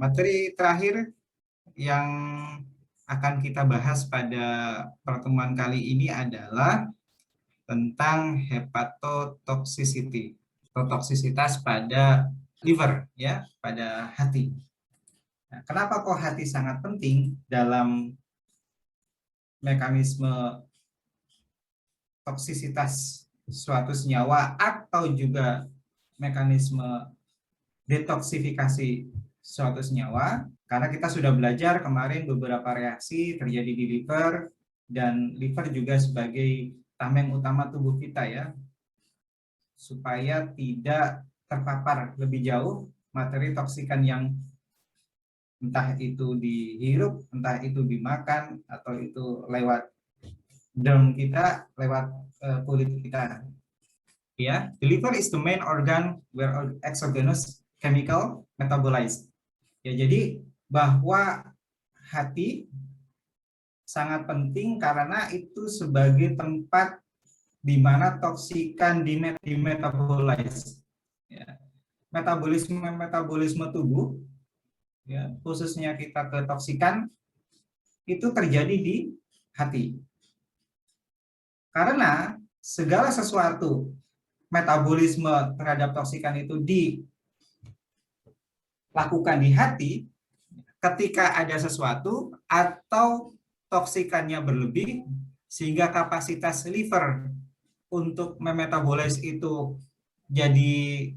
Materi terakhir yang akan kita bahas pada pertemuan kali ini adalah tentang hepatotoxicity atau toksisitas pada liver, ya, pada hati. Nah, kenapa kok hati sangat penting dalam mekanisme toksisitas suatu senyawa atau juga mekanisme detoksifikasi suatu senyawa? Karena kita sudah belajar kemarin beberapa reaksi terjadi di liver, dan liver juga sebagai tameng utama tubuh kita, ya, supaya tidak terpapar lebih jauh materi toksikan yang entah itu dihirup, entah itu dimakan, atau itu lewat derm kita, lewat kulit kita. Ya, the liver is the main organ where exogenous chemical metabolized. Ya, jadi bahwa hati sangat penting karena itu sebagai tempat di mana toksikan dimetabolize. Ya. Metabolisme tubuh, ya, khususnya kita ketoksikan, itu terjadi di hati. Karena segala sesuatu metabolisme terhadap toksikan itu dilakukan di hati, ketika ada sesuatu atau toksikannya berlebih sehingga kapasitas liver untuk memetabolize itu jadi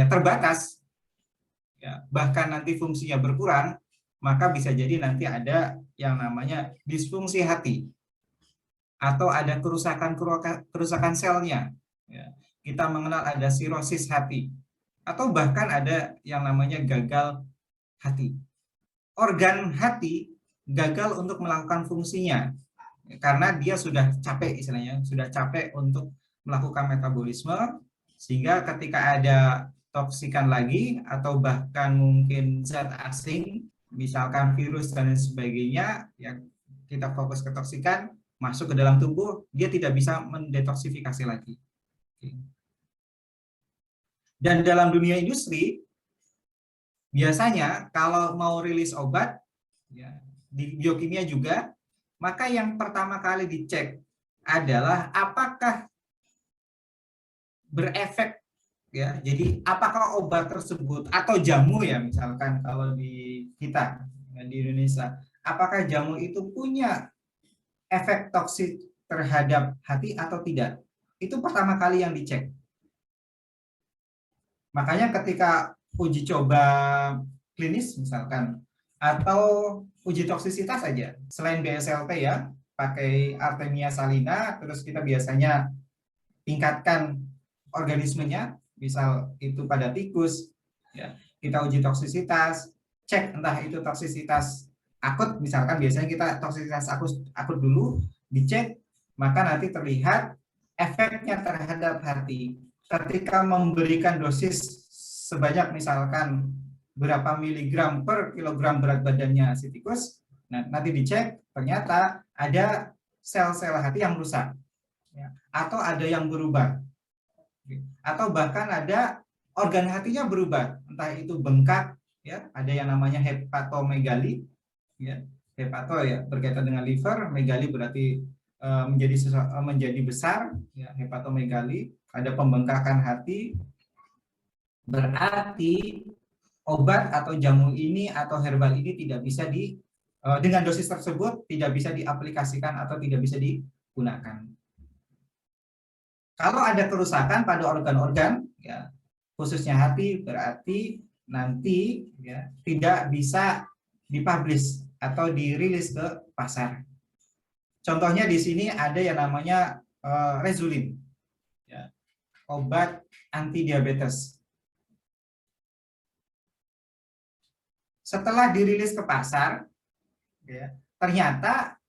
terbatas, ya, bahkan nanti fungsinya berkurang, maka bisa jadi nanti ada yang namanya disfungsi hati atau ada kerusakan selnya, ya. Kita mengenal ada sirosis hati atau bahkan ada yang namanya gagal hati. Organ hati gagal untuk melakukan fungsinya karena dia sudah capek, istilahnya sudah capek untuk melakukan metabolisme, sehingga ketika ada toksikan lagi atau bahkan mungkin zat asing, misalkan virus dan lain sebagainya, yang kita fokus ke toksikan masuk ke dalam tubuh, dia tidak bisa mendetoksifikasi lagi. Dan dalam dunia industri biasanya kalau mau rilis obat, ya, di biokimia juga, maka yang pertama kali dicek adalah apakah berefek, ya. Jadi apakah obat tersebut atau jamu, ya, misalkan kalau di kita, ya, di Indonesia, apakah jamu itu punya efek toksik terhadap hati atau tidak? Itu pertama kali yang dicek. Makanya ketika uji coba klinis misalkan, atau uji toksisitas saja, selain BSLT, ya, pakai Artemia salina, terus kita biasanya tingkatkan organismenya, misal itu pada tikus, ya, kita uji toksisitas, cek entah itu toksisitas akut, misalkan biasanya kita toksisitas akut dulu, dicek, maka nanti terlihat efeknya terhadap hati. Ketika memberikan dosis sebanyak misalkan berapa miligram per kilogram berat badannya si tikus, nah, nanti dicek, ternyata ada sel-sel hati yang rusak, ya, atau ada yang berubah, atau bahkan ada organ hatinya berubah, entah itu bengkak, ya, ada yang namanya hepatomegali, ya, hepato, ya, berkaitan dengan liver, megali berarti menjadi besar, ya, hepatomegali, ada pembengkakan hati, berarti obat atau jamu ini atau herbal ini tidak bisa dengan dosis tersebut tidak bisa diaplikasikan atau tidak bisa digunakan. Kalau ada kerusakan pada organ-organ, ya, khususnya hati, berarti nanti, ya, tidak bisa dipublish atau dirilis ke pasar. Contohnya di sini ada yang namanya Rezulin, ya, obat anti diabetes. Setelah dirilis ke pasar, ya, ternyata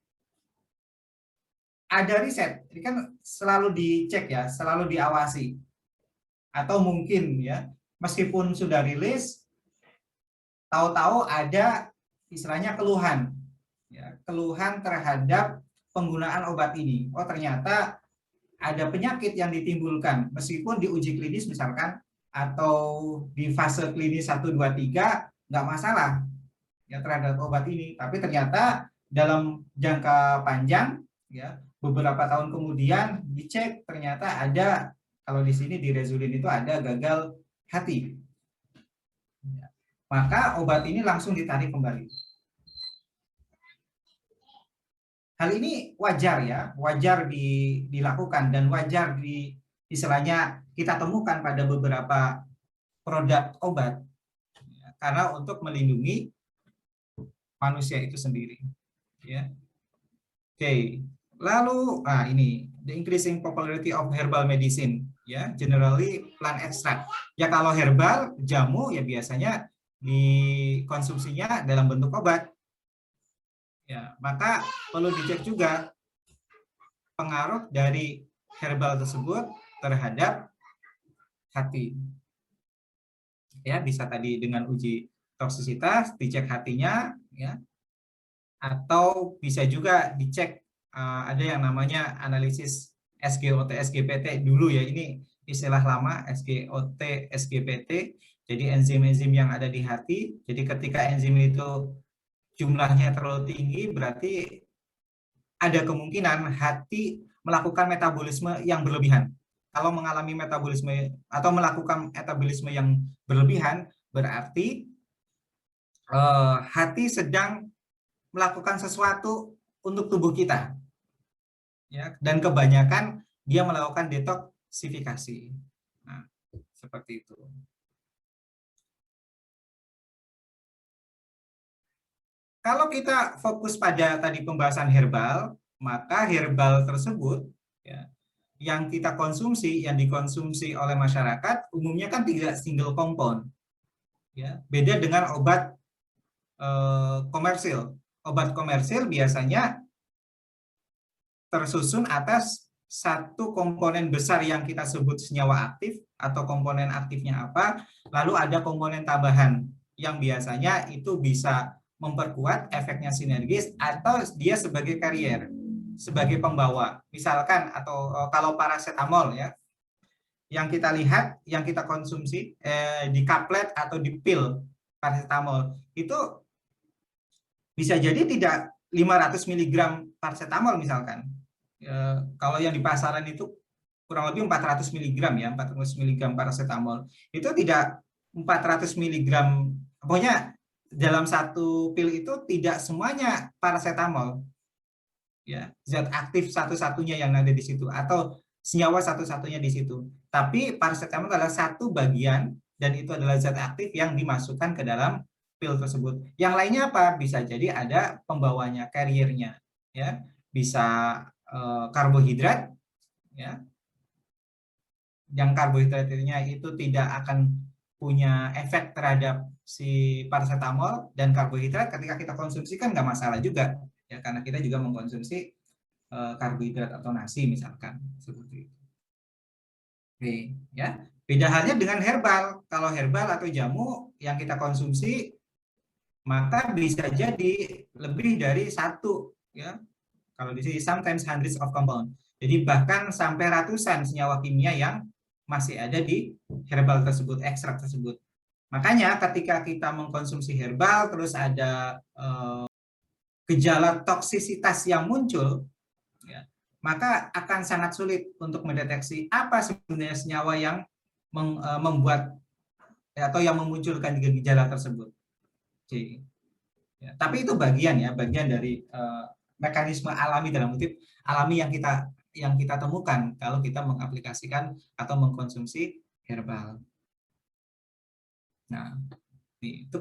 ada riset, ini kan selalu dicek, ya, selalu diawasi, atau mungkin, ya, meskipun sudah rilis, tahu-tahu ada istilahnya keluhan, ya, keluhan terhadap penggunaan obat ini. Oh, ternyata ada penyakit yang ditimbulkan, meskipun di uji klinis misalkan atau di fase klinis 1, 2, 3 nggak masalah ya terhadap obat ini, tapi ternyata dalam jangka panjang ya beberapa tahun kemudian dicek ternyata ada, kalau di sini di Rezulin itu ada gagal hati. Ya. Maka obat ini langsung ditarik kembali. Hal ini wajar ya, wajar dilakukan dan wajar istilahnya kita temukan pada beberapa produk obat ya, karena untuk melindungi manusia itu sendiri. Ya. Oke, lalu ini the increasing popularity of herbal medicine ya, generally plant extract. Ya kalau herbal jamu ya biasanya dikonsumsinya dalam bentuk obat. Ya, maka perlu dicek juga pengaruh dari herbal tersebut terhadap hati. Ya, bisa tadi dengan uji toksisitas dicek hatinya ya. Atau bisa juga dicek ada yang namanya analisis SGOT SGPT dulu ya, ini istilah lama SGOT SGPT. Jadi enzim-enzim yang ada di hati. Jadi ketika enzim itu jumlahnya terlalu tinggi berarti ada kemungkinan hati melakukan metabolisme yang berlebihan. Kalau mengalami metabolisme atau melakukan metabolisme yang berlebihan berarti hati sedang melakukan sesuatu untuk tubuh kita. Ya, dan kebanyakan dia melakukan detoksifikasi. Nah, seperti itu. Kalau kita fokus pada tadi pembahasan herbal, maka herbal tersebut ya, yang kita konsumsi, yang dikonsumsi oleh masyarakat, umumnya kan tidak single compound. Ya, beda dengan obat komersil. Obat komersil biasanya tersusun atas satu komponen besar yang kita sebut senyawa aktif atau komponen aktifnya apa, lalu ada komponen tambahan yang biasanya itu bisa memperkuat efeknya sinergis atau dia sebagai karier, sebagai pembawa. Misalkan atau kalau paracetamol ya, yang kita lihat, yang kita konsumsi di kaplet atau di pil paracetamol itu bisa jadi tidak 500 mg paracetamol misalkan. Kalau yang di pasaran itu kurang lebih 400 mg ya, 400 mg paracetamol. Itu tidak 400 mg, pokoknya dalam satu pil itu tidak semuanya paracetamol. Ya, zat aktif satu-satunya yang ada di situ atau senyawa satu-satunya di situ. Tapi paracetamol adalah satu bagian dan itu adalah zat aktif yang dimasukkan ke dalam pil tersebut. Yang lainnya apa? Bisa jadi ada pembawanya, carrier-nya, ya. Bisa karbohidrat, ya. Yang karbohidratnya itu tidak akan punya efek terhadap si paracetamol, dan karbohidrat ketika kita konsumsi kan nggak masalah juga, ya, karena kita juga mengkonsumsi karbohidrat atau nasi misalkan seperti itu. Oke, ya. Beda halnya dengan herbal. Kalau herbal atau jamu yang kita konsumsi maka bisa jadi lebih dari satu, ya. Kalau di sini sometimes hundreds of compound. Jadi bahkan sampai ratusan senyawa kimia yang masih ada di herbal tersebut, ekstrak tersebut. Makanya ketika kita mengkonsumsi herbal terus ada gejala toksisitas yang muncul, ya, maka akan sangat sulit untuk mendeteksi apa sebenarnya senyawa yang membuat atau yang memunculkan gejala tersebut. Oke. Ya, tapi itu bagian dari mekanisme alami, dalam kutip alami yang kita temukan kalau kita mengaplikasikan atau mengkonsumsi herbal. Nah, itu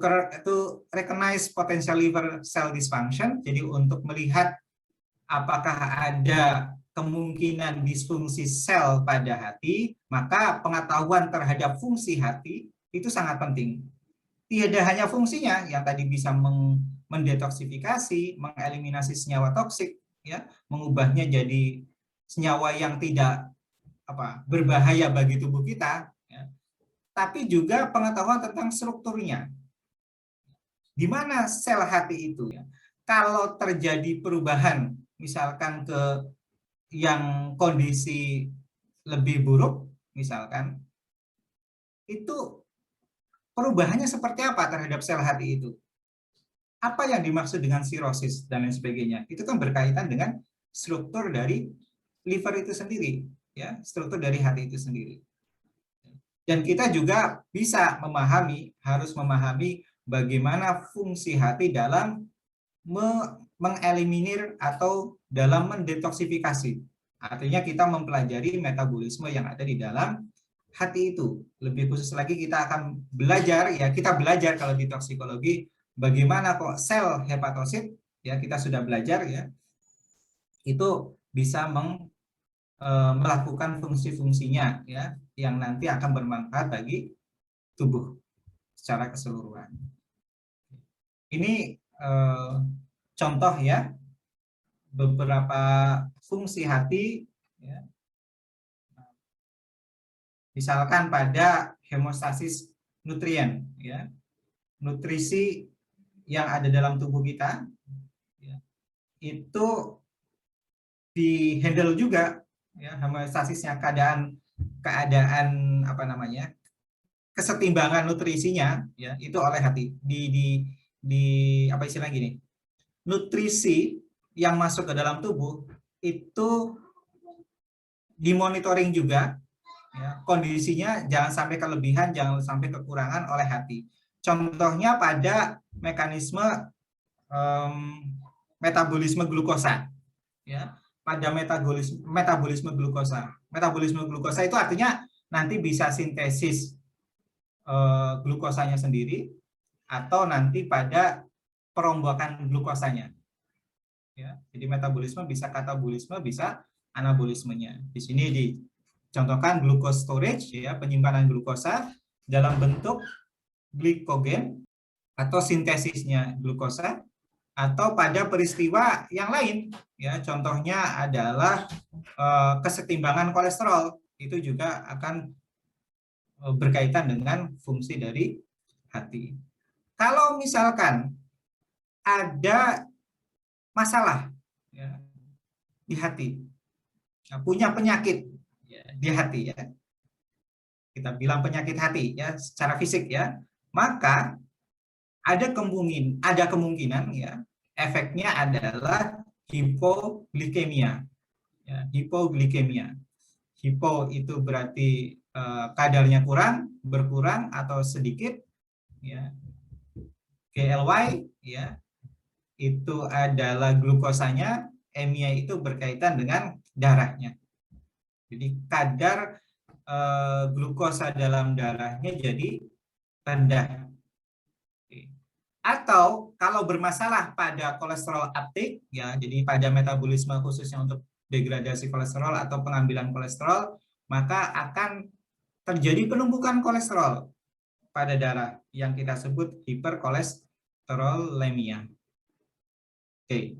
recognize potential liver cell dysfunction. Jadi untuk melihat apakah ada kemungkinan disfungsi sel pada hati, maka pengetahuan terhadap fungsi hati itu sangat penting. Tidak hanya fungsinya yang tadi bisa mendetoksifikasi, mengeliminasi senyawa toksik, ya, mengubahnya jadi senyawa yang tidak berbahaya bagi tubuh kita, ya, tapi juga pengetahuan tentang strukturnya. Di mana sel hati itu, ya, kalau terjadi perubahan, misalkan ke yang kondisi lebih buruk, misalkan, itu perubahannya seperti apa terhadap sel hati itu? Apa yang dimaksud dengan sirosis dan lain sebagainya? Itu kan berkaitan dengan struktur dari liver itu sendiri, ya, struktur dari hati itu sendiri. Dan kita juga bisa memahami, harus memahami bagaimana fungsi hati dalam mengeliminir atau dalam mendetoksifikasi. Artinya kita mempelajari metabolisme yang ada di dalam hati itu. Lebih khusus lagi kita akan belajar, ya kita belajar kalau di toksikologi bagaimana kok sel hepatosit, ya kita sudah belajar ya, itu bisa melakukan fungsi-fungsinya ya yang nanti akan bermanfaat bagi tubuh secara keseluruhan. Ini contoh ya beberapa fungsi hati ya. Misalkan pada hemostasis nutrien ya, nutrisi yang ada dalam tubuh kita ya, itu di handle juga ya homostasisnya, keadaan apa namanya, kesetimbangan nutrisinya ya itu oleh hati di apa istilah gini, nutrisi yang masuk ke dalam tubuh itu dimonitoring juga ya, kondisinya jangan sampai kelebihan, jangan sampai kekurangan oleh hati. Contohnya pada mekanisme metabolisme glukosa ya, pada metabolisme glukosa. Metabolisme glukosa itu artinya nanti bisa sintesis glukosanya sendiri atau nanti pada perombakan glukosanya. Ya, jadi metabolisme bisa katabolisme, bisa anabolismenya. Di sini dicontohkan glucose storage ya, penyimpanan glukosa dalam bentuk glikogen atau sintesisnya glukosa, atau pada peristiwa yang lain ya, contohnya adalah kesetimbangan kolesterol, itu juga akan berkaitan dengan fungsi dari hati. Kalau misalkan ada masalah ya, di hati, punya penyakit ya, di hati ya, kita bilang penyakit hati ya secara fisik ya, maka ada kemungkinan ya efeknya adalah hipoglikemia. Ya, hipoglikemia. Hipo itu berarti kadarnya berkurang atau sedikit. Ya. GLY ya itu adalah glukosanya, emia itu berkaitan dengan darahnya. Jadi kadar glukosa dalam darahnya jadi rendah. Atau kalau bermasalah pada kolesterol uptake ya, jadi pada metabolisme khususnya untuk degradasi kolesterol atau pengambilan kolesterol, maka akan terjadi penumpukan kolesterol pada darah yang kita sebut hiperkolesterolemia. Oke.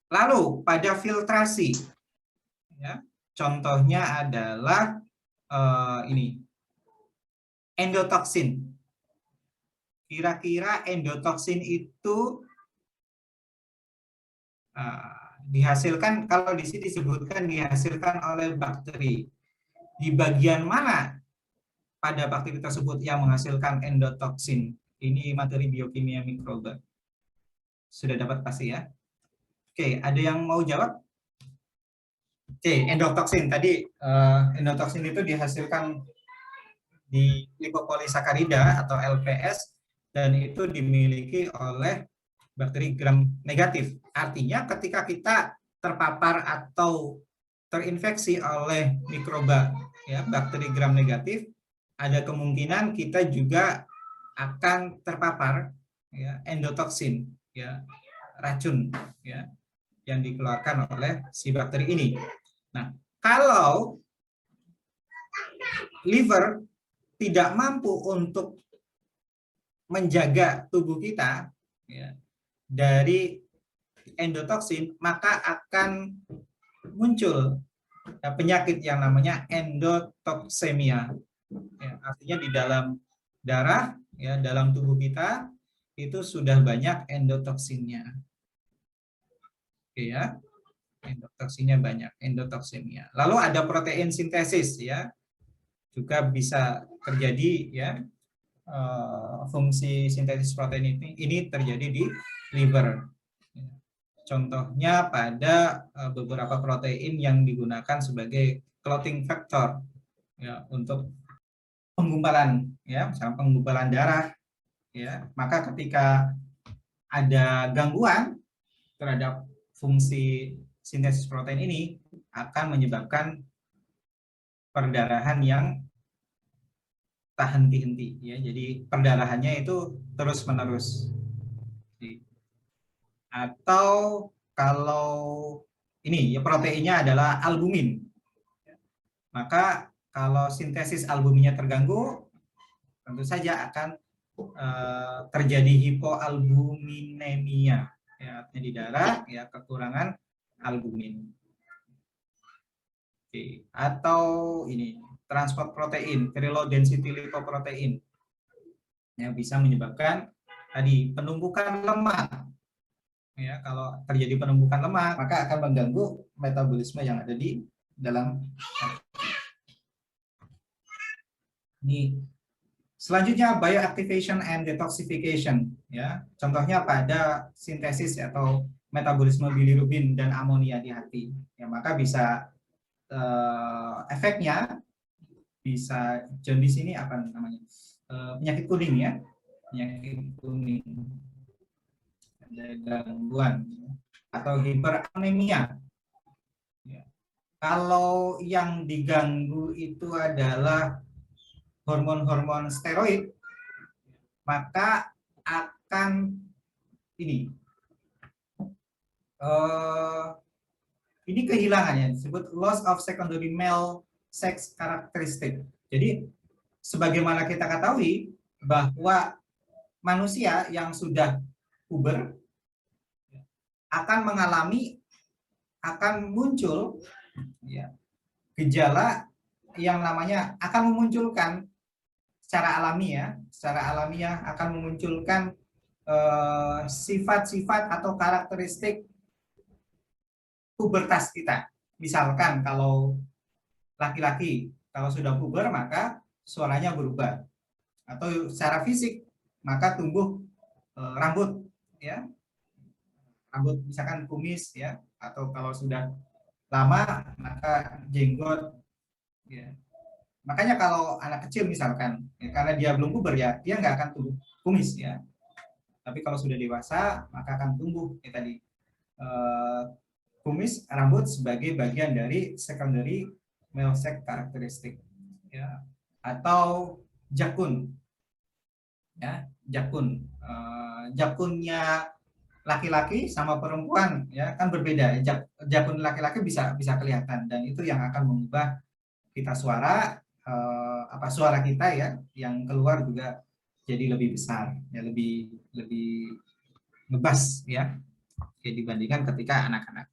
Lalu pada filtrasi ya, contohnya adalah ini endotoksin. Kira-kira endotoksin itu dihasilkan, kalau di sini disebutkan dihasilkan oleh bakteri. Di bagian mana pada bakteri tersebut yang menghasilkan endotoksin? Ini materi biokimia mikroba. Sudah dapat pasti ya? Oke, ada yang mau jawab? Oke, endotoksin tadi, endotoksin itu dihasilkan di lipopolisakarida atau LPS, dan itu dimiliki oleh bakteri gram negatif. Artinya ketika kita terpapar atau terinfeksi oleh mikroba ya, bakteri gram negatif, ada kemungkinan kita juga akan terpapar ya, endotoksin ya, racun ya, yang dikeluarkan oleh si bakteri ini. Nah, kalau liver tidak mampu untuk menjaga tubuh kita ya, dari endotoksin, maka akan muncul ya, penyakit yang namanya endotoksemia. Ya, artinya di dalam darah, ya, dalam tubuh kita itu sudah banyak endotoksinnya. Oke ya, endotoksinnya banyak, endotoksemia. Lalu ada protein sintesis ya, juga bisa terjadi ya, fungsi sintesis protein ini terjadi di liver. Contohnya pada beberapa protein yang digunakan sebagai clotting factor ya, untuk penggumpalan ya, misalnya penggumpalan darah ya. Maka ketika ada gangguan terhadap fungsi sintesis protein ini akan menyebabkan perdarahan yang tak henti-henti ya. Jadi perdarahannya itu terus-menerus. Atau kalau ini ya, proteinnya adalah albumin. Maka kalau sintesis albuminnya terganggu, tentu saja akan terjadi hipoalbuminemia ya, artinya di darah ya kekurangan albumin. Oke. Atau ini transport protein, very low density lipoprotein yang bisa menyebabkan tadi penumpukan lemak. Ya, kalau terjadi penumpukan lemak, maka akan mengganggu metabolisme yang ada di dalam. Ini selanjutnya bioactivation and detoxification ya. Contohnya pada sintesis atau metabolisme bilirubin dan amonia di hati. Ya, maka bisa efeknya bisa jaundice ini apa namanya? Penyakit kuning ya. Penyakit kuning. Ada gangguan atau hiperanemia. Ya. Kalau yang diganggu itu adalah hormon-hormon steroid, maka akan ini kehilangannya disebut loss of secondary male sex characteristic. Jadi sebagaimana kita ketahui bahwa manusia yang sudah puber akan muncul ya, gejala yang namanya akan memunculkan secara alamiah akan memunculkan sifat-sifat atau karakteristik pubertas kita. Misalkan kalau laki-laki kalau sudah puber maka suaranya berubah, atau secara fisik maka tumbuh rambut ya, rambut misalkan kumis ya, atau kalau sudah lama maka jenggot ya. Makanya kalau anak kecil misalkan ya, karena dia belum puber ya, dia nggak akan tumbuh kumis ya, tapi kalau sudah dewasa maka akan tumbuh ya tadi kumis, rambut sebagai bagian dari secondary male sex karakteristik ya. Atau jakun ya, jakunnya laki-laki sama perempuan ya kan berbeda. Jakun laki-laki bisa kelihatan, dan itu yang akan mengubah kita suara suara kita ya yang keluar juga jadi lebih besar ya, lebih ngebas ya, dibandingkan ketika anak-anak.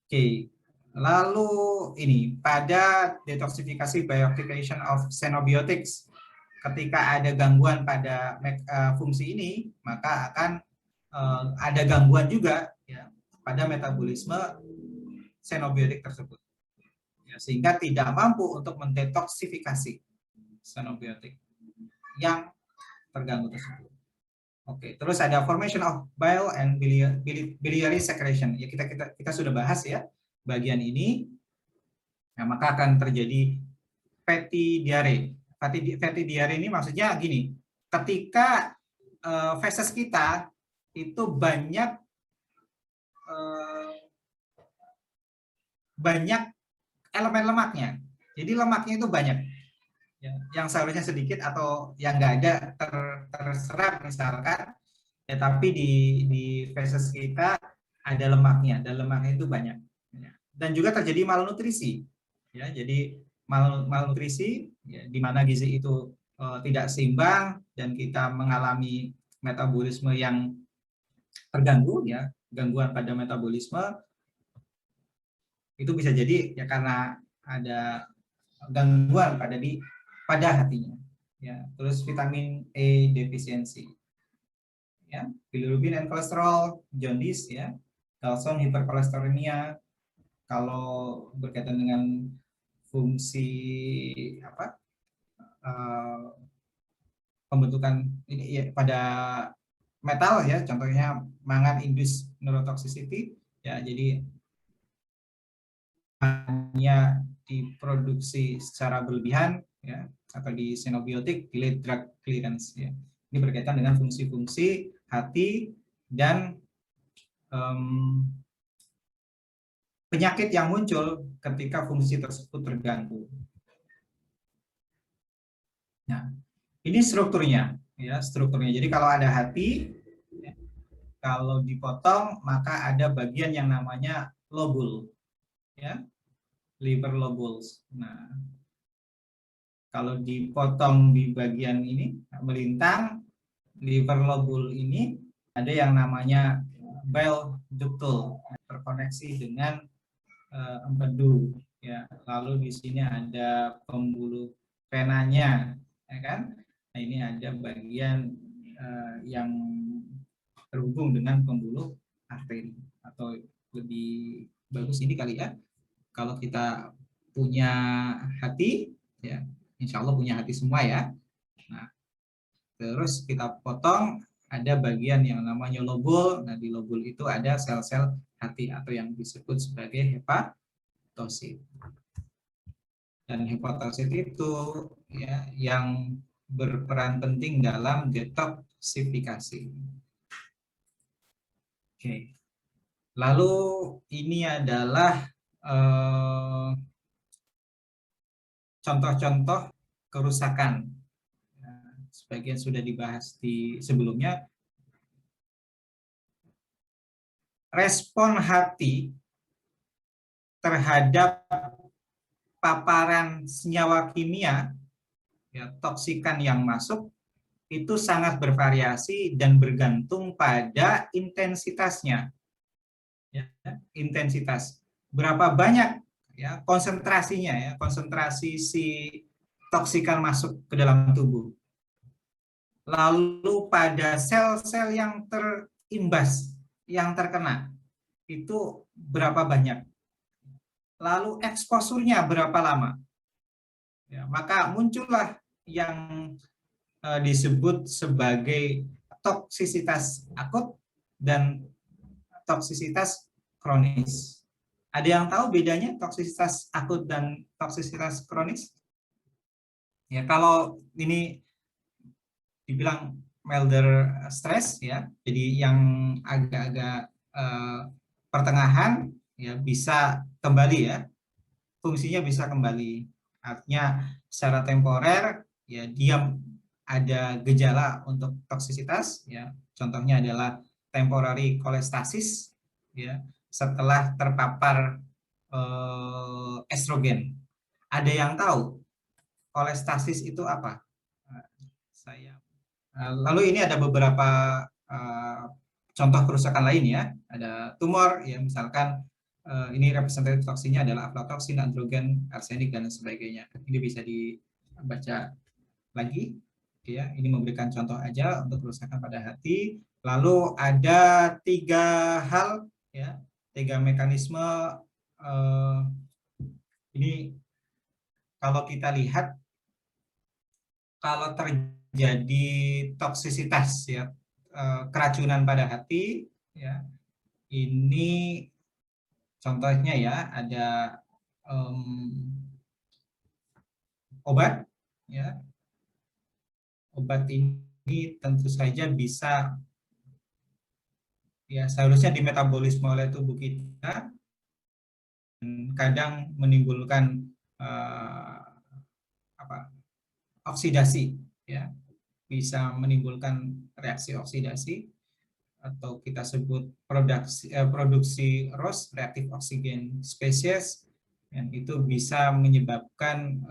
Oke. Lalu ini pada detoxifikasi bioactivation of xenobiotics, ketika ada gangguan pada fungsi ini maka akan ada gangguan juga ya pada metabolisme xenobiotik tersebut ya, sehingga tidak mampu untuk mendetoksifikasi xenobiotik yang terganggu tersebut. Oke, terus ada formation of bile and biliary secretion. Ya kita sudah bahas ya bagian ini. Nah, maka akan terjadi fatty diare. Fatty diare ini maksudnya gini, ketika feses kita itu banyak elemen lemaknya. Jadi lemaknya itu banyak. Ya, yang seharusnya sedikit atau yang nggak ada terserap misalkan, ya tapi di feses kita ada lemaknya, dan lemaknya itu banyak. Ya. Dan juga terjadi malnutrisi. Ya, jadi malnutrisi ya, di mana gizi itu tidak seimbang dan kita mengalami metabolisme yang terganggu ya, gangguan pada metabolisme itu bisa jadi ya karena ada gangguan pada hatinya ya. Terus vitamin E defisiensi ya, bilirubin and kolesterol, jaundice ya, Gleason hiperkolesterolemia. Kalau berkaitan dengan fungsi pembentukan ini ya, pada metal ya, contohnya mangan induced neurotoxicity ya, jadi hanya diproduksi secara berlebihan ya, atau di xenobiotik delayed drug clearance ya. Ini berkaitan dengan fungsi-fungsi hati dan penyakit yang muncul ketika fungsi tersebut terganggu. Nah, ini strukturnya ya, strukturnya. Jadi kalau ada hati, ya, kalau dipotong maka ada bagian yang namanya lobul, ya, liver lobules. Nah, kalau dipotong di bagian ini melintang liver lobule ini ada yang namanya bile ductul terkoneksi dengan empedu ya. Lalu di sini ada pembuluh venanya ya kan. Nah, ini ada bagian yang terhubung dengan pembuluh arteri, atau lebih bagus ini kali ya, kalau kita punya hati ya, insya Allah punya hati semua ya. Nah, terus kita potong ada bagian yang namanya lobul. Nah, di lobul itu ada sel-sel hati atau yang disebut sebagai hepatosit. Dan hepatosit itu ya yang berperan penting dalam detoksifikasi. Oke. Lalu ini adalah contoh-contoh kerusakan. Sebagian sudah dibahas di sebelumnya. Respon hati terhadap paparan senyawa kimia, ya, toksikan yang masuk, itu sangat bervariasi dan bergantung pada intensitasnya. Ya, intensitas. Berapa banyak ya konsentrasinya, ya, konsentrasi si toksikan masuk ke dalam tubuh. Lalu pada sel-sel yang terimbas, yang terkena, itu berapa banyak. Lalu eksposurnya berapa lama. Ya, maka muncullah yang disebut sebagai toksisitas akut dan toksisitas kronis. Ada yang tahu bedanya toksisitas akut dan toksisitas kronis? Ya, kalau ini dibilang milder stress ya, jadi yang agak-agak pertengahan ya bisa kembali ya, fungsinya bisa kembali. Artinya secara temporer ya dia ada gejala untuk toksisitas ya. Contohnya adalah temporary kolestasis ya, setelah terpapar estrogen. Ada yang tahu kolestasis itu apa? Lalu ini ada beberapa contoh kerusakan lain ya. Ada tumor ya, misalkan ini representatif toksinnya adalah aflatoksin, androgen, arsenik dan sebagainya. Ini bisa dibaca lagi ya. Ini memberikan contoh aja untuk kerusakan pada hati. Lalu ada 3 hal ya, 3 mekanisme ini kalau kita lihat, kalau terjadi toksisitas ya, keracunan pada hati ya, ini contohnya ya ada obat ya. Obat ini tentu saja bisa ya seharusnya dimetabolisme oleh tubuh kita, kadang menimbulkan oksidasi ya, bisa menimbulkan reaksi oksidasi atau kita sebut produksi ROS, reaktif oksigen spesies, yang itu bisa menyebabkan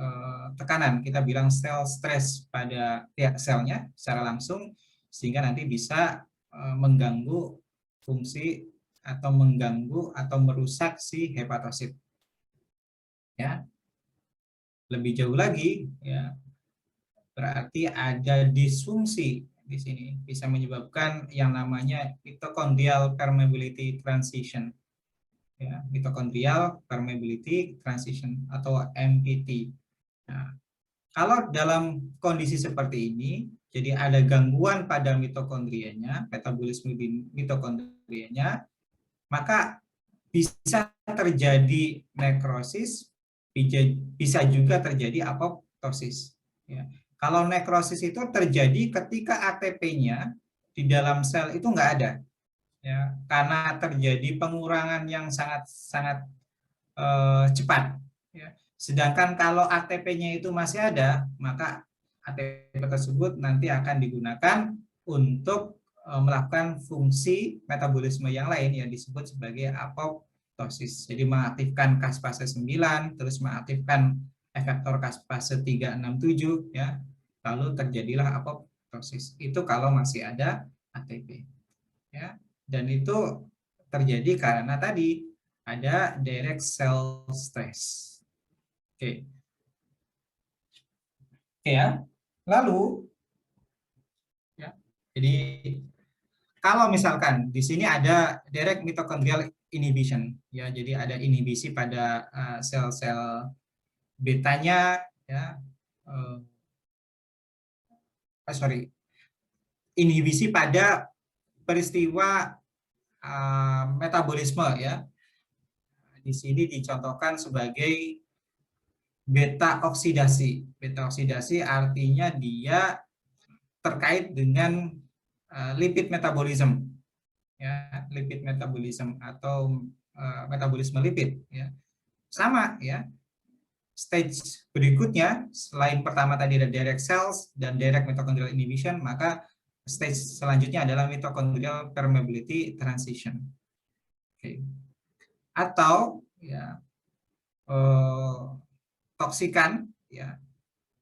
tekanan, kita bilang sel stres pada pihak selnya secara langsung, sehingga nanti bisa mengganggu fungsi atau mengganggu atau merusak si hepatosit ya. Lebih jauh lagi ya, berarti ada disfungsi di sini, bisa menyebabkan yang namanya mitochondrial permeability transition ya, mitochondrial permeability transition atau MPT. Nah, Kalau dalam kondisi seperti ini, jadi ada gangguan pada mitokondrianya, metabolisme mitokondrianya, maka bisa terjadi nekrosis, bisa juga terjadi apoptosis. Ya. Kalau nekrosis itu terjadi ketika ATP-nya di dalam sel itu nggak ada, ya, karena terjadi pengurangan yang sangat cepat. Ya. Sedangkan kalau ATP-nya itu masih ada, maka ATP tersebut nanti akan digunakan untuk melakukan fungsi metabolisme yang lain yang disebut sebagai apoptosis. Jadi mengaktifkan caspase 9, terus mengaktifkan efektor caspase 367, ya. Lalu terjadilah apoptosis. Itu kalau masih ada ATP. Ya. Dan itu terjadi karena tadi ada direct cell stress. Oke. Oke ya. Lalu ya. Jadi kalau misalkan di sini ada direct mitochondrial inhibition, ya. Jadi ada inhibisi pada sel-sel betanya, ya. Inhibisi pada peristiwa metabolisme, ya. Di sini dicontohkan sebagai beta oksidasi. Beta oksidasi artinya dia terkait dengan lipid metabolism, ya, lipid metabolism atau metabolisme lipid, ya. Sama, ya. Stage berikutnya selain pertama tadi ada direct cells dan direct mitochondrial inhibition, maka stage selanjutnya adalah mitochondrial permeability transition. Oke. Atau ya toksikan, ya,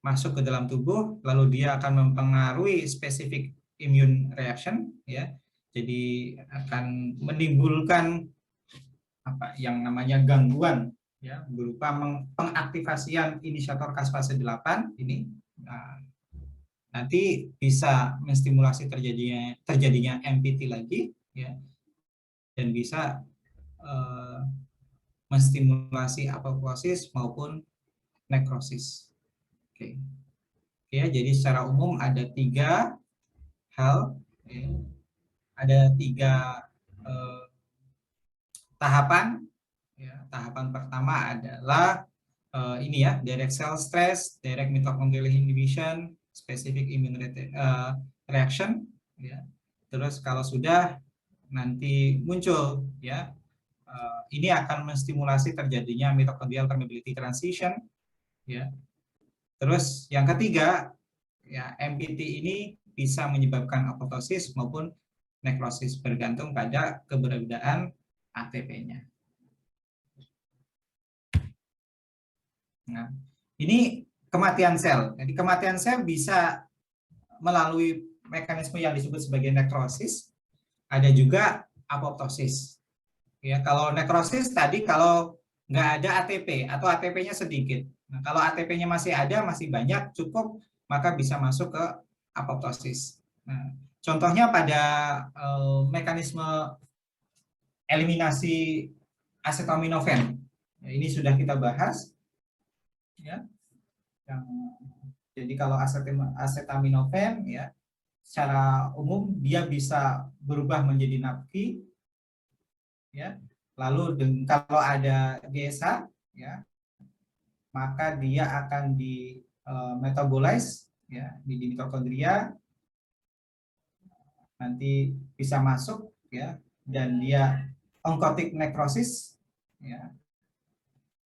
masuk ke dalam tubuh, lalu dia akan mempengaruhi spesifik immune reaction, ya. Jadi akan menimbulkan yang namanya gangguan, ya, berupa pengaktifasian inisiator caspase 8 ini. Nah, nanti bisa menstimulasi terjadinya MPT lagi, ya, dan bisa menstimulasi apoptosis maupun nekrosis. Oke. Ya, jadi secara umum ada 3 hal, ya. Ada 3 tahapan. Ya, tahapan pertama adalah ini, ya, direct cell stress, direct mitochondrial inhibition, specific immune reaction, ya. Terus kalau sudah nanti muncul, ya, ini akan menstimulasi terjadinya mitochondrial permeability transition, ya. Terus yang ketiga, ya, MPT ini bisa menyebabkan apoptosis maupun nekrosis bergantung pada keberadaan ATP-nya. Nah, ini kematian sel. Jadi kematian sel bisa melalui mekanisme yang disebut sebagai nekrosis, ada juga apoptosis. Ya, kalau nekrosis tadi kalau nggak ada ATP atau ATP-nya sedikit. Nah, kalau ATP-nya masih ada, masih banyak, cukup, maka bisa masuk ke apoptosis. Nah, contohnya pada mekanisme eliminasi acetaminophen. Ya, ini sudah kita bahas. Ya. Jadi kalau acetaminophen, ya, secara umum dia bisa berubah menjadi napki, ya. Lalu kalau ada GSH, ya, maka dia akan di metabolize, ya, di mitokondria, nanti bisa masuk, ya, dan dia oncotic necrosis, ya.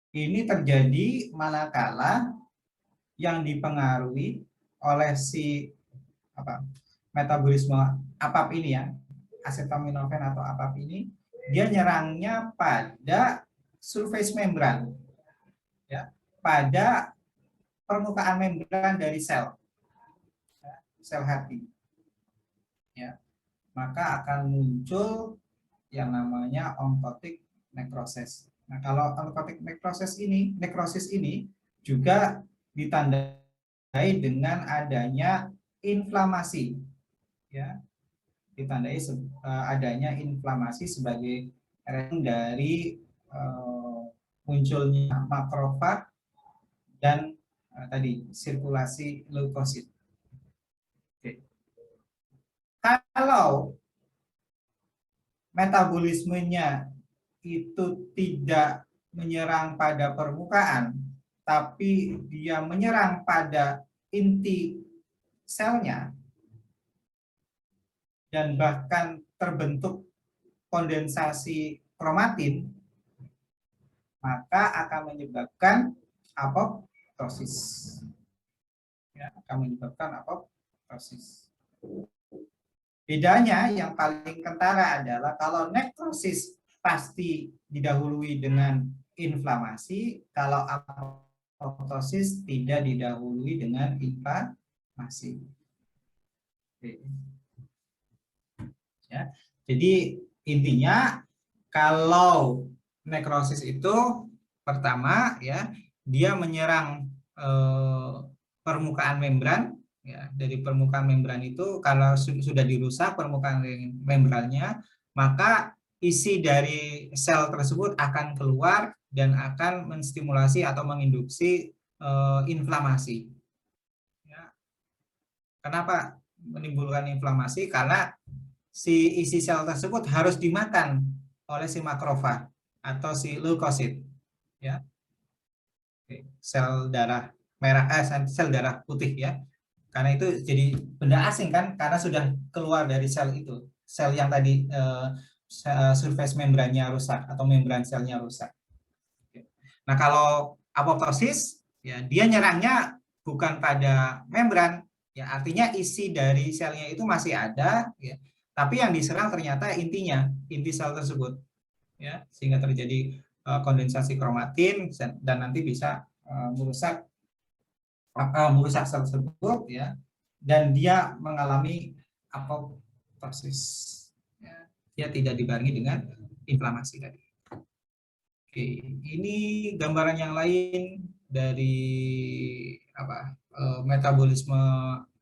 Ini terjadi manakala yang dipengaruhi oleh si metabolisme APAP ini, ya, acetaminophen atau APAP ini, dia nyerangnya pada surface membran, ya, pada permukaan membran dari sel, ya, sel hati, ya, maka akan muncul yang namanya oncotic necrosis. Nah, kalau oncotic necrosis ini juga ditandai dengan adanya inflamasi, ya, ditandai adanya inflamasi sebagai dari munculnya makrofag dan tadi sirkulasi leukosit. Oke. Kalau metabolismenya itu tidak menyerang pada permukaan, tapi dia menyerang pada inti selnya, dan bahkan terbentuk kondensasi kromatin, maka akan menyebabkan apoptosis. Ya, akan menyebabkan apoptosis. Bedanya yang paling kentara adalah kalau nekrosis pasti didahului dengan inflamasi, kalau apoptosis tidak didahului dengan inflamasi. Ya, jadi intinya kalau nekrosis itu pertama ya dia menyerang permukaan membran. Ya, dari permukaan membran itu kalau sudah dirusak permukaan membrannya, maka isi dari sel tersebut akan keluar dan akan menstimulasi atau menginduksi inflamasi. Ya. Kenapa menimbulkan inflamasi? Karena si isi sel tersebut harus dimakan oleh si makrofag atau si leukosit. Ya. Sel darah merah, sel darah putih ya. Karena itu jadi benda asing kan, karena sudah keluar dari sel itu, sel yang tadi surface membrannya rusak atau membran selnya rusak. Nah kalau apoptosis ya dia nyerangnya bukan pada membran, ya artinya isi dari selnya itu masih ada, ya, tapi yang diserang ternyata intinya, inti sel tersebut, ya, sehingga terjadi kondensasi kromatin dan nanti bisa merusak sel tersebut ya, dan dia mengalami apoptosis ya, dia tidak dibarengi dengan inflamasi tadi. Oke, ini gambaran yang lain dari metabolisme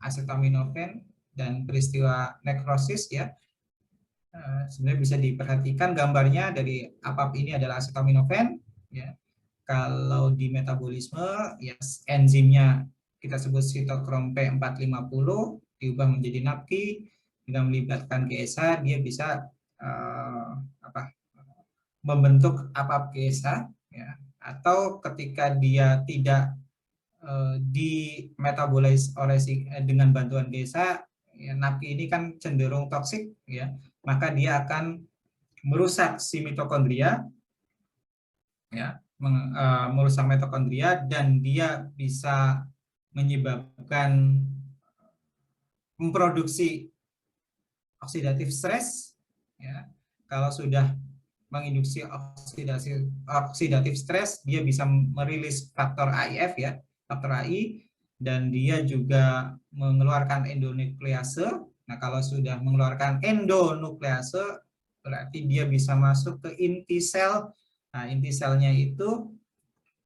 acetaminophen dan peristiwa nekrosis ya. Sebenarnya bisa diperhatikan gambarnya dari APAP ini adalah acetaminophen ya. Kalau di metabolisme, ya enzimnya kita sebut sitokrom P450 diubah menjadi NAPKI dengan melibatkan GSA, dia bisa membentuk APAP-GSA, ya. Atau ketika dia tidak di metabolis oleh dengan bantuan GSA, ya, NAPKI ini kan cenderung toksik, ya, maka dia akan merusak si mitokondria, ya, merusak mitokondria, dan dia bisa menyebabkan memproduksi oksidatif stres. Ya. Kalau sudah menginduksi oksidatif stres, dia bisa merilis faktor AIF ya, faktor AI, dan dia juga mengeluarkan endonuklease. Nah, kalau sudah mengeluarkan endonuklease, berarti dia bisa masuk ke inti sel. Nah, inti selnya itu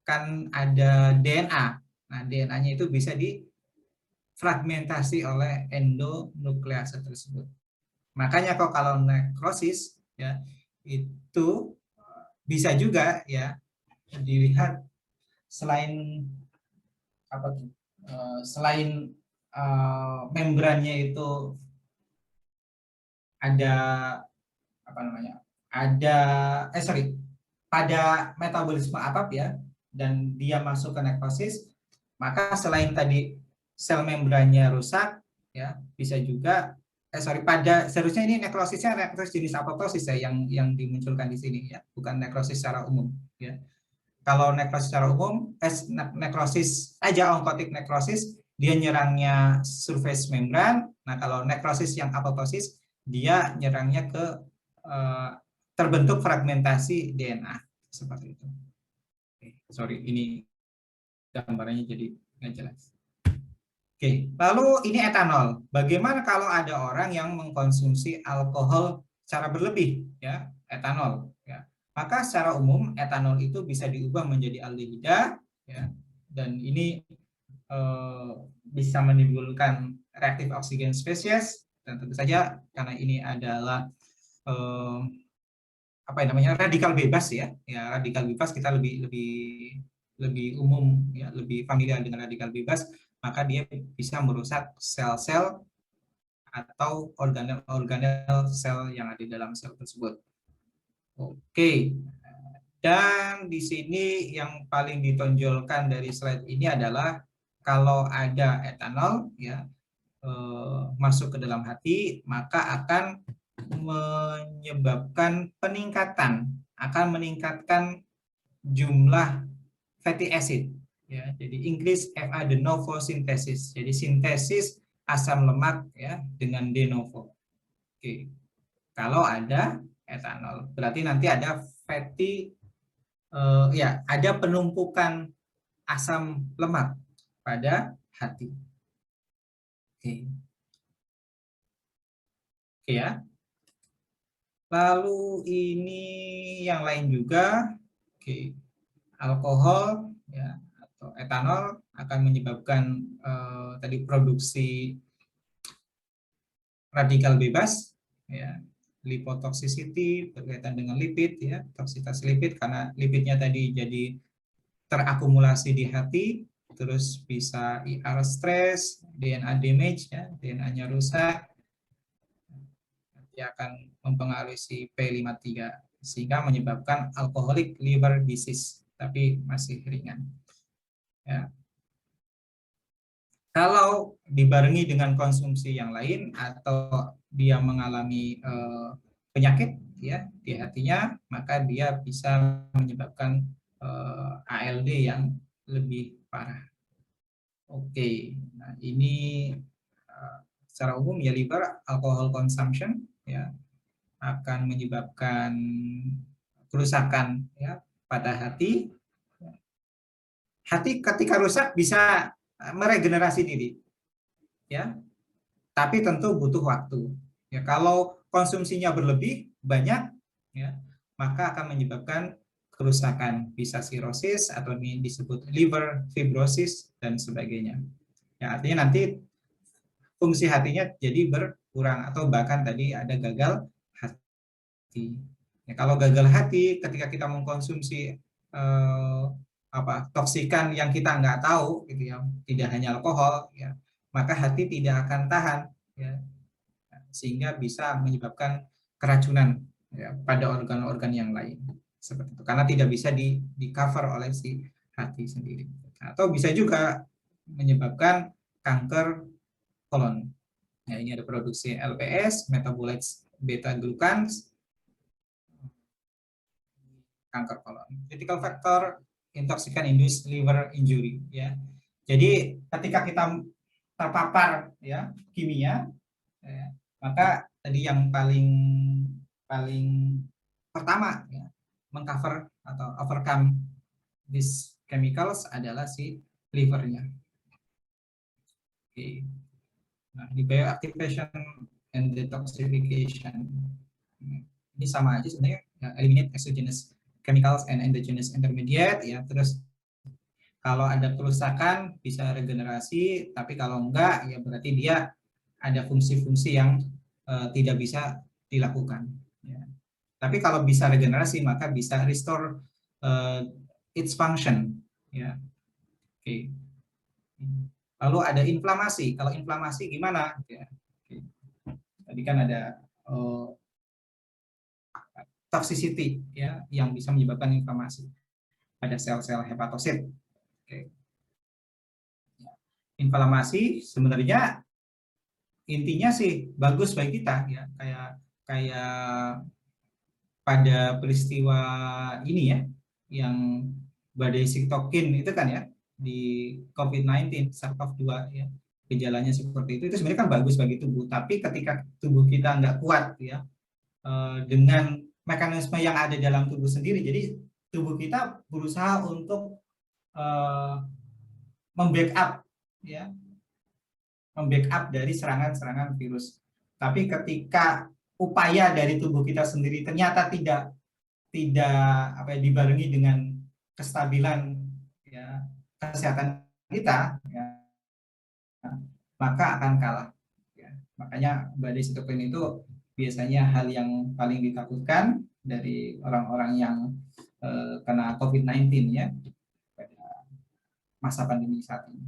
kan ada DNA. Nah, DNA-nya itu bisa difragmentasi oleh endonuklease tersebut. Makanya kok kalau nekrosis ya itu bisa juga ya dilihat selain selain membrannya itu ada pada metabolisme APAP ya, dan dia masuk ke nekrosis, maka selain tadi sel membrannya rusak ya, bisa juga seharusnya ini nekrosis jenis apoptosis ya yang dimunculkan di sini ya, bukan nekrosis secara umum ya. Kalau nekrosis secara umum, nekrosis aja onkotik nekrosis, dia nyerangnya surface membran. Nah, kalau nekrosis yang apoptosis, dia nyerangnya ke terbentuk fragmentasi DNA seperti itu. Sorry, ini gambarnya jadi nggak jelas. Oke, lalu ini etanol. Bagaimana kalau ada orang yang mengkonsumsi alkohol secara berlebih, ya, etanol, ya. Maka secara umum etanol itu bisa diubah menjadi aldehida, ya, dan ini bisa menimbulkan reaktif oksigen spesies, dan tentu saja karena ini adalah radikal bebas ya, radikal bebas kita lebih lebih umum ya, lebih familiar dengan radikal bebas, maka dia bisa merusak sel-sel atau organel-organel sel yang ada di dalam sel tersebut. Oke. Dan di sini yang paling ditonjolkan dari slide ini adalah kalau ada etanol ya masuk ke dalam hati, maka akan menyebabkan akan meningkatkan jumlah fatty acid ya. Jadi increase FA de novo synthesis. Jadi sintesis asam lemak ya dengan de novo. Oke. Kalau ada etanol, berarti nanti ada fatty ya, ada penumpukan asam lemak pada hati. Oke. Oke ya. Lalu ini yang lain juga, oke, alkohol ya atau etanol akan menyebabkan tadi produksi radikal bebas ya, lipotoxicity berkaitan dengan lipid ya, toksitas lipid karena lipidnya tadi jadi terakumulasi di hati, terus bisa IR stress, DNA damage ya, DNA-nya rusak, nanti akan mempengaruhi si P53 sehingga menyebabkan alcoholic liver disease, tapi masih ringan. Ya. Kalau dibarengi dengan konsumsi yang lain atau dia mengalami penyakit ya di hatinya, maka dia bisa menyebabkan ALD yang lebih parah. Oke, nah ini secara umum ya liver alcohol consumption ya akan menyebabkan kerusakan ya pada hati. Hati ketika rusak bisa meregenerasi diri ya, tapi tentu butuh waktu. Ya, kalau konsumsinya berlebih banyak ya, maka akan menyebabkan kerusakan, bisa sirosis atau disebut liver fibrosis dan sebagainya. Ya, artinya nanti fungsi hatinya jadi berkurang atau bahkan tadi ada gagal hati. Ya, kalau gagal hati ketika kita mengkonsumsi toksikan yang kita nggak tahu gitu ya, tidak hanya alkohol ya, maka hati tidak akan tahan ya, sehingga bisa menyebabkan keracunan ya, pada organ-organ yang lain seperti itu karena tidak bisa di cover oleh si hati sendiri atau bisa juga menyebabkan kanker kolon. Ya, ini ada produksi LPS, metabolites beta glucan, kanker kolon. Critical factor intoxicant induced liver injury ya. Jadi ketika kita terpapar ya kimia ya, maka tadi yang paling pertama ya, mengcover atau overcome these chemicals adalah si livernya. Oke. Nah, di bioactivation and detoxification ini sama aja sebenarnya ya, eliminate exogenous chemicals and endogenous intermediate ya, terus kalau ada kerusakan bisa regenerasi, tapi kalau enggak ya berarti dia ada fungsi-fungsi yang tidak bisa dilakukan ya. Tapi kalau bisa regenerasi maka bisa restore its function ya. Oke. Lalu ada inflamasi. Kalau inflamasi gimana? Ya. Oke. Tadi kan ada toxicity ya yang bisa menyebabkan inflamasi pada sel-sel hepatosit. Oke. Inflamasi sebenarnya intinya sih bagus bagi kita ya, kayak pada peristiwa ini ya yang badai sitokin itu kan ya di COVID-19 SARS-CoV-2 ya, gejalanya seperti itu sebenarnya kan bagus bagi tubuh, tapi ketika tubuh kita nggak kuat ya dengan mekanisme yang ada dalam tubuh sendiri, jadi tubuh kita berusaha untuk membackup ya, membackup dari serangan-serangan virus. Tapi ketika upaya dari tubuh kita sendiri ternyata tidak dibarengi dengan kestabilan ya, kesehatan kita ya, maka akan kalah ya. Makanya badai sitokin itu biasanya hal yang paling ditakutkan dari orang-orang yang kena COVID-19 ya, masa pandemi saat ini.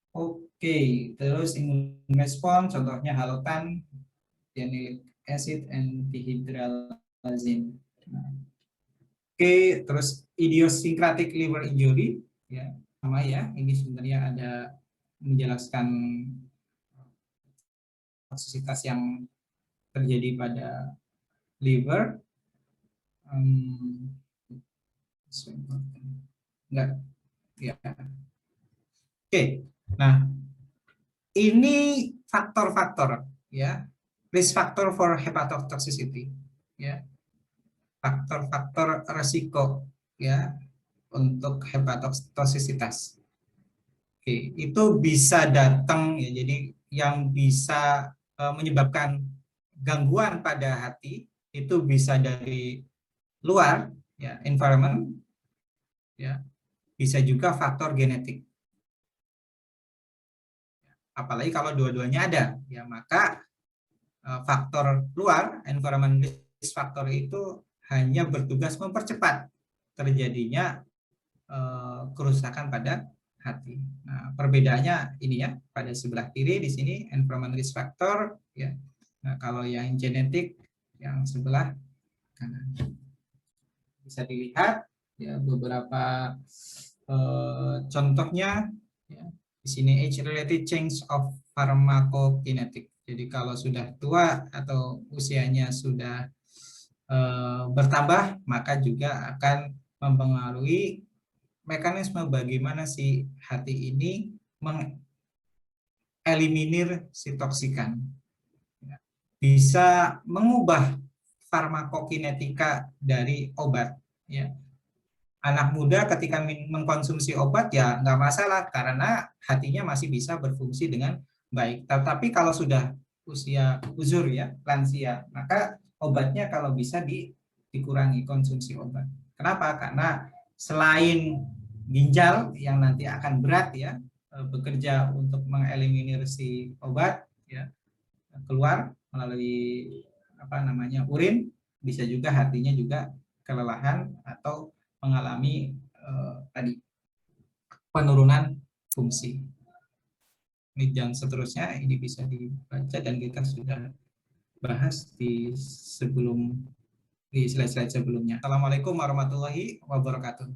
Oke, terus imun respon contohnya halotan, guanilic acid, and dihydralazine. Nah, oke, terus idiosyncratic liver injury, ya sama ya. Ini sebenarnya ada menjelaskan toksisitas yang terjadi pada liver. Enggak, ya. Oke, nah ini faktor-faktor, ya, risk factor for hepatotoxicity, ya, faktor-faktor resiko, ya, untuk hepatotoksisitas. Oke, itu bisa datang, ya, jadi yang bisa menyebabkan gangguan pada hati itu bisa dari luar, ya, environment, ya, bisa juga faktor genetik. Apalagi kalau dua-duanya ada, ya, maka faktor luar, environment risk factor itu hanya bertugas mempercepat terjadinya kerusakan pada hati. Nah, perbedaannya ini ya, pada sebelah kiri di sini environment risk factor, ya. Nah, kalau yang genetik yang sebelah kanan. Bisa dilihat ya beberapa contohnya, ya. Di sini age-related change of pharmacokinetic. Jadi kalau sudah tua atau usianya sudah bertambah, maka juga akan mempengaruhi mekanisme bagaimana si hati ini mengeliminir si toksikan. Bisa mengubah farmakokinetika dari obat. Ya. Anak muda ketika mengkonsumsi obat ya nggak masalah karena hatinya masih bisa berfungsi dengan baik. Tetapi kalau sudah usia uzur ya, lansia, maka obatnya kalau bisa dikurangi konsumsi obat. Kenapa? Karena selain ginjal yang nanti akan berat ya bekerja untuk mengeliminir si obat ya keluar melalui urin, bisa juga hatinya juga kelelahan atau mengalami tadi penurunan fungsi. Ini dan seterusnya ini bisa dibaca dan kita sudah bahas di slide-slide sebelumnya. Assalamualaikum warahmatullahi wabarakatuh.